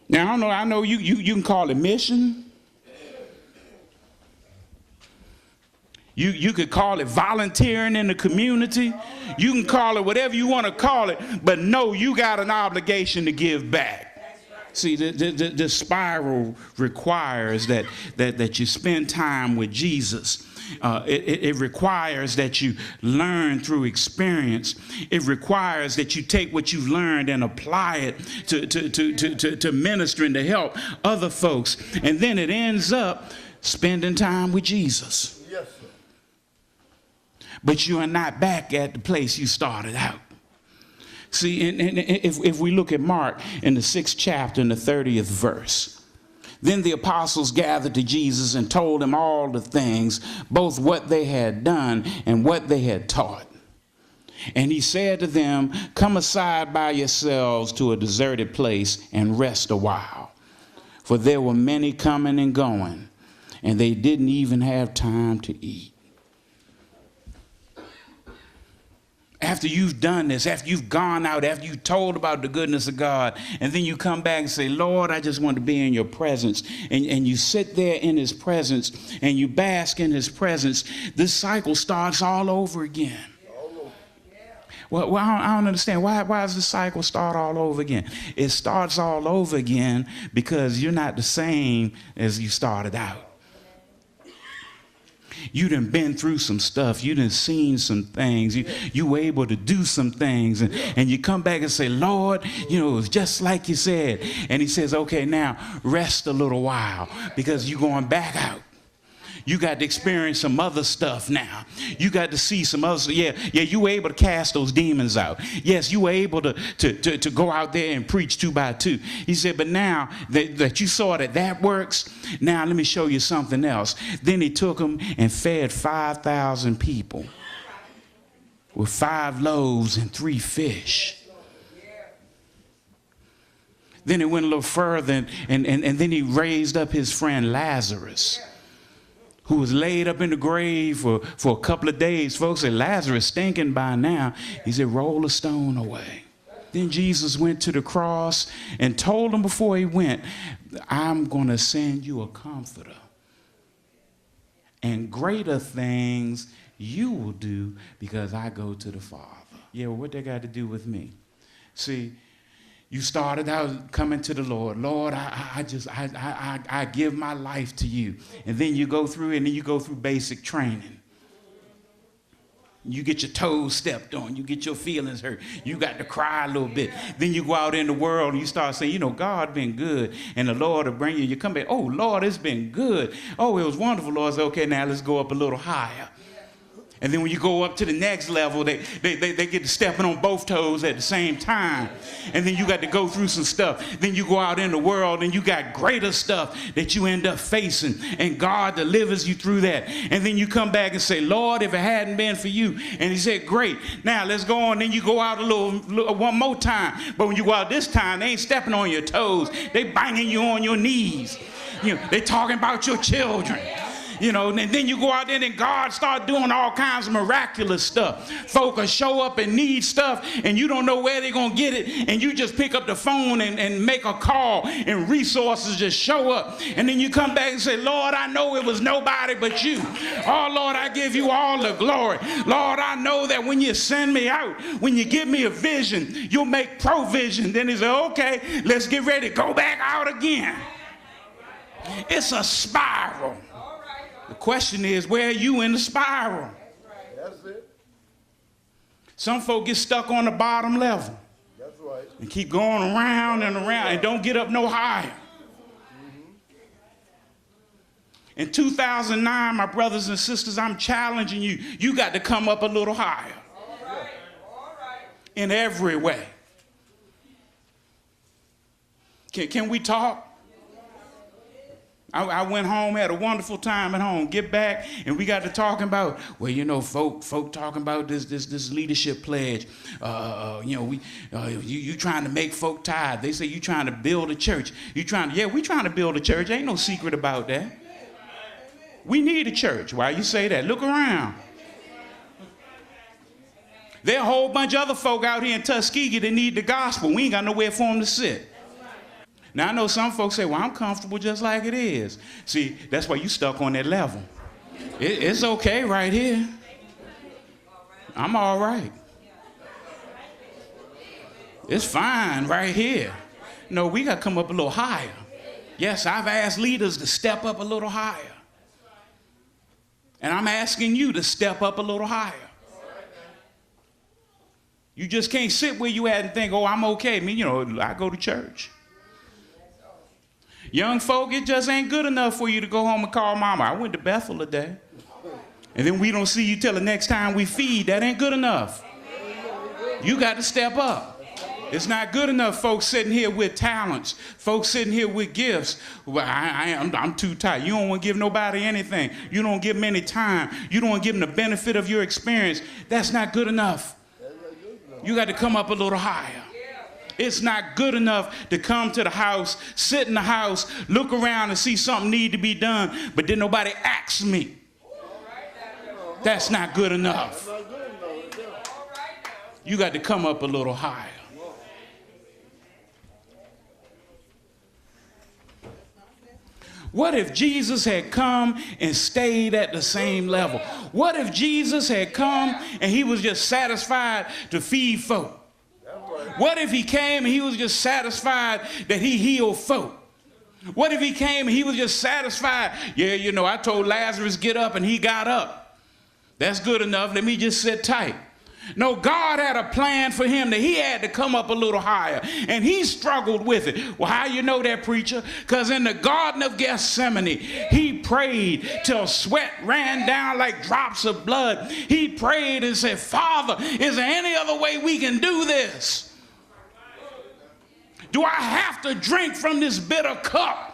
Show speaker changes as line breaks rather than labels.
Now, I know you can call it mission. You could call it volunteering in the community. You can call it whatever you want to call it, but no, you got an obligation to give back. See, the spiral requires that you spend time with Jesus. It requires that you learn through experience. It requires that you take what you've learned and apply it to minister and to help other folks. And then it ends up spending time with Jesus.
Yes, sir.
But you are not back at the place you started out. See, and if we look at Mark in the 6th chapter in the 30th verse, then the apostles gathered to Jesus and told him all the things, both what they had done and what they had taught. And he said to them, "Come aside by yourselves to a deserted place and rest a while." For there were many coming and going, and they didn't even have time to eat. After you've done this, after you've gone out, after you've told about the goodness of God, and then you come back and say, "Lord, I just want to be in your presence," and you sit there in his presence and you bask in his presence, this cycle starts all over again. Well, I don't understand. Why does the cycle start all over again? It starts all over again because you're not the same as you started out. You done been through some stuff. You done seen some things. You were able to do some things. And you come back and say, "Lord, it was just like you said." And he says, "Okay, now rest a little while because you're going back out. You got to experience some other stuff now. You got to see some other stuff. Yeah, you were able to cast those demons out. Yes, you were able to go out there and preach 2 by 2. He said, "But now that you saw that works, now let me show you something else." Then he took them and fed 5,000 people with 5 loaves and 3 fish. Then he went a little further and then he raised up his friend Lazarus, who was laid up in the grave for a couple of days. Folks said, "Lazarus stinking by now." He said, "Roll a stone away." Then Jesus went to the cross and told him before he went, "I'm going to send you a comforter. And greater things you will do because I go to the Father." Yeah, well, what they got to do with me? See, you started out coming to the Lord. "Lord, I give my life to you." And then you go through basic training. You get your toes stepped on. You get your feelings hurt. You got to cry a little bit. Then you go out in the world and you start saying, "God been good." And the Lord will bring you. You come back, "Oh, Lord, it's been good. Oh, it was wonderful, Lord." Say, "Okay, now let's go up a little higher." And then when you go up to the next level, they get to stepping on both toes at the same time. And then you got to go through some stuff. Then you go out in the world and you got greater stuff that you end up facing. And God delivers you through that. And then you come back and say, "Lord, if it hadn't been for you." And he said, "Great. Now let's go on." Then you go out a little one more time. But when you go out this time, they ain't stepping on your toes. They banging you on your knees. They talking about your children. And then you go out there and God start doing all kinds of miraculous stuff. Folk will show up and need stuff and you don't know where they're going to get it. And you just pick up the phone and make a call and resources just show up. And then you come back and say, "Lord, I know it was nobody but you. Oh, Lord, I give you all the glory. Lord, I know that when you send me out, when you give me a vision, you'll make provision." Then he said, "Okay, let's get ready. Go back out again." It's a spiral. The question is, where are you in the spiral?
That's it.
Some folk get stuck on the bottom level.
That's right.
And keep going around and around and don't get up no higher. In 2009, my brothers and sisters, I'm challenging you. You got to come up a little higher.
All right.
In every way. Can we talk? I went home, had a wonderful time at home. Get back, and we got to talking about, folk talking about this leadership pledge. You trying to make folk tired. They say you trying to build a church. We trying to build a church. Ain't no secret about that. We need a church. Why you say that? Look around. There are a whole bunch of other folk out here in Tuskegee that need the gospel. We ain't got nowhere for them to sit. Now, I know some folks say, well, I'm comfortable just like it is. See, that's why you stuck on that level. It's okay right here. I'm all right. It's fine right here. No, we got to come up a little higher. Yes, I've asked leaders to step up a little higher. And I'm asking you to step up a little higher. You just can't sit where you at and think, oh, I'm okay. I mean, I go to church. Young folk, it just ain't good enough for you to go home and call mama. I went to Bethel today. And then we don't see you till the next time we feed. That ain't good enough. You got to step up. It's not good enough, folks sitting here with talents, folks sitting here with gifts. Well, I'm too tight. You don't want to give nobody anything. You don't give them any time. You don't want to give them the benefit of your experience. That's not good enough. You got to come up a little higher. It's not good enough to come to the house, sit in the house, look around and see something need to be done, but then nobody asks me. That's not good enough. You got to come up a little higher. What if Jesus had come and stayed at the same level? What if Jesus had come and he was just satisfied to feed folk? What if he came and he was just satisfied that he healed folk? What if he came and he was just satisfied? Yeah, I told Lazarus get up and he got up. That's good enough. Let me just sit tight. No, God had a plan for him that he had to come up a little higher, and he struggled with it. Well, how you know that, preacher? Because in the Garden of Gethsemane, he prayed till sweat ran down like drops of blood. He prayed and said, Father, is there any other way we can do this? Do I have to drink from this bitter cup?